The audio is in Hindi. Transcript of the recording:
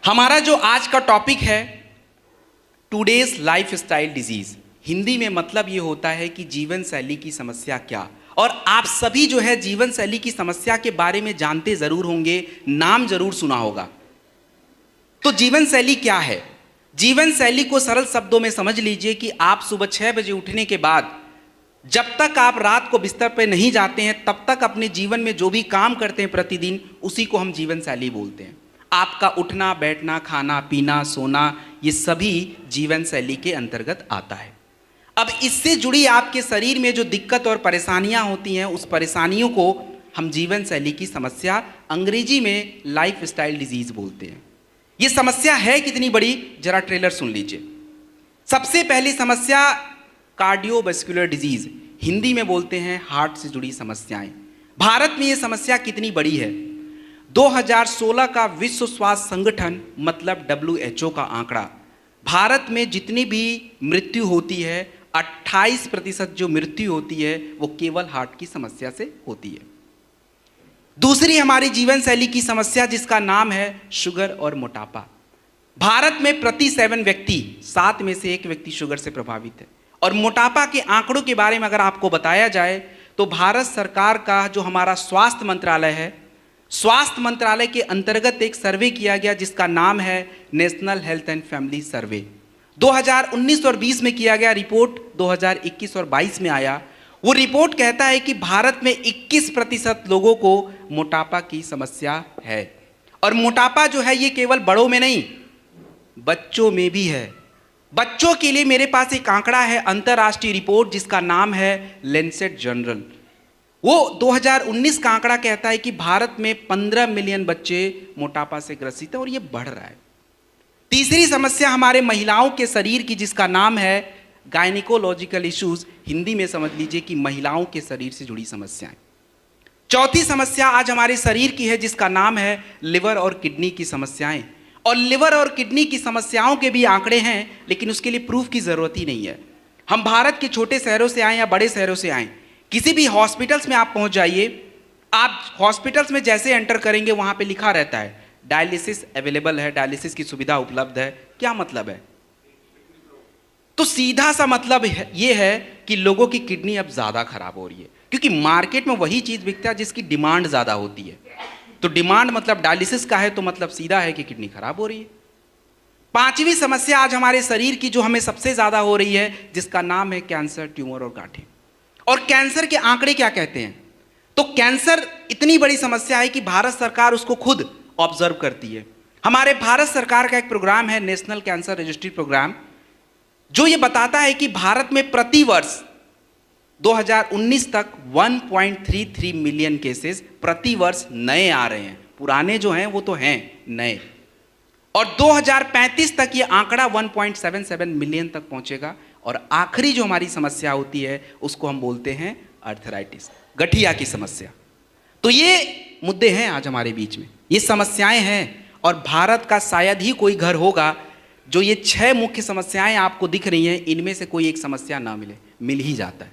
हमारा जो आज का टॉपिक है टुडेज लाइफस्टाइल डिजीज, हिंदी में मतलब ये होता है कि जीवन शैली की समस्या क्या। और आप सभी जो है जीवन शैली की समस्या के बारे में जानते जरूर होंगे, नाम जरूर सुना होगा। तो जीवन शैली क्या है? जीवन शैली को सरल शब्दों में समझ लीजिए कि आप सुबह 6 बजे उठने के बाद जब तक आप रात को बिस्तर पर नहीं जाते हैं तब तक अपने जीवन में जो भी काम करते हैं प्रतिदिन, उसी को हम जीवन शैली बोलते हैं। आपका उठना बैठना, खाना पीना, सोना, ये सभी जीवन शैली के अंतर्गत आता है। अब इससे जुड़ी आपके शरीर में जो दिक्कत और परेशानियां होती हैं, उस परेशानियों को हम जीवन शैली की समस्या, अंग्रेजी में लाइफ स्टाइल डिजीज बोलते हैं। ये समस्या है कितनी बड़ी, जरा ट्रेलर सुन लीजिए। सबसे पहली समस्या कार्डियोवैस्कुलर डिजीज, हिंदी में बोलते हैं हार्ट से जुड़ी समस्याएं। भारत में ये समस्या कितनी बड़ी है? 2016 का विश्व स्वास्थ्य संगठन मतलब WHO का आंकड़ा, भारत में जितनी भी मृत्यु होती है 28% जो मृत्यु होती है वो केवल हार्ट की समस्या से होती है। दूसरी हमारी जीवन शैली की समस्या जिसका नाम है शुगर और मोटापा। भारत में प्रति 7 व्यक्ति 7 में से 1 व्यक्ति शुगर से प्रभावित है। और मोटापा के आंकड़ों के बारे में अगर आपको बताया जाए तो भारत सरकार का जो हमारा स्वास्थ्य मंत्रालय है, स्वास्थ्य मंत्रालय के अंतर्गत एक सर्वे किया गया जिसका नाम है नेशनल हेल्थ एंड फैमिली सर्वे। 2019 और 20 में किया गया, रिपोर्ट 2021 और 22 में आया। वो रिपोर्ट कहता है कि भारत में 21% लोगों को मोटापा की समस्या है। और मोटापा जो है ये केवल बड़ों में नहीं, बच्चों में भी है। बच्चों के लिए मेरे पास एक आंकड़ा है, अंतर्राष्ट्रीय रिपोर्ट जिसका नाम है लैंसेट जर्नल। वो 2019 का आंकड़ा कहता है कि भारत में 15 मिलियन बच्चे मोटापा से ग्रसित हैं और ये बढ़ रहा है। तीसरी समस्या हमारे महिलाओं के शरीर की जिसका नाम है गायनिकोलॉजिकल इश्यूज, हिंदी में समझ लीजिए कि महिलाओं के शरीर से जुड़ी समस्याएं। चौथी समस्या आज हमारे शरीर की है जिसका नाम है लिवर और किडनी की समस्याएं। और लिवर और किडनी की समस्याओं के भी आंकड़े हैं, लेकिन उसके लिए प्रूफ की जरूरत ही नहीं है। हम भारत के छोटे शहरों से आए या बड़े शहरों से आए, किसी भी हॉस्पिटल्स में आप पहुंच जाइए, आप हॉस्पिटल्स में जैसे एंटर करेंगे वहां पे लिखा रहता है डायलिसिस अवेलेबल है, डायलिसिस की सुविधा उपलब्ध है। क्या मतलब है? तो सीधा सा मतलब ये है कि लोगों की किडनी अब ज्यादा खराब हो रही है, क्योंकि मार्केट में वही चीज बिकता है जिसकी डिमांड ज्यादा होती है। तो डिमांड मतलब डायलिसिस का है, तो मतलब सीधा है कि किडनी खराब हो रही है। पांचवी समस्या आज हमारे शरीर की जो हमें सबसे ज्यादा हो रही है जिसका नाम है कैंसर, ट्यूमर और गांठें। और कैंसर के आंकड़े क्या कहते हैं? तो कैंसर इतनी बड़ी समस्या है कि भारत सरकार उसको खुद ऑब्जर्व करती है। हमारे भारत सरकार का एक प्रोग्राम है नेशनल कैंसर रजिस्ट्री प्रोग्राम, जो ये बताता है कि भारत में प्रति वर्ष 2019 तक 1.33 मिलियन केसेस प्रति वर्ष नए आ रहे हैं। पुराने जो हैं वो तो हैं नए। और 2035 तक ये आंकड़ा 1.77 मिलियन तक पहुंचेगा। और आखिरी जो हमारी समस्या होती है उसको हम बोलते हैं अर्थराइटिस, गठिया की समस्या। तो ये मुद्दे हैं आज हमारे बीच में, ये समस्याएं हैं। और भारत का शायद ही कोई घर होगा जो ये 6 मुख्य समस्याएं आपको दिख रही हैं, इनमें से कोई एक समस्या ना मिले, मिल ही जाता है।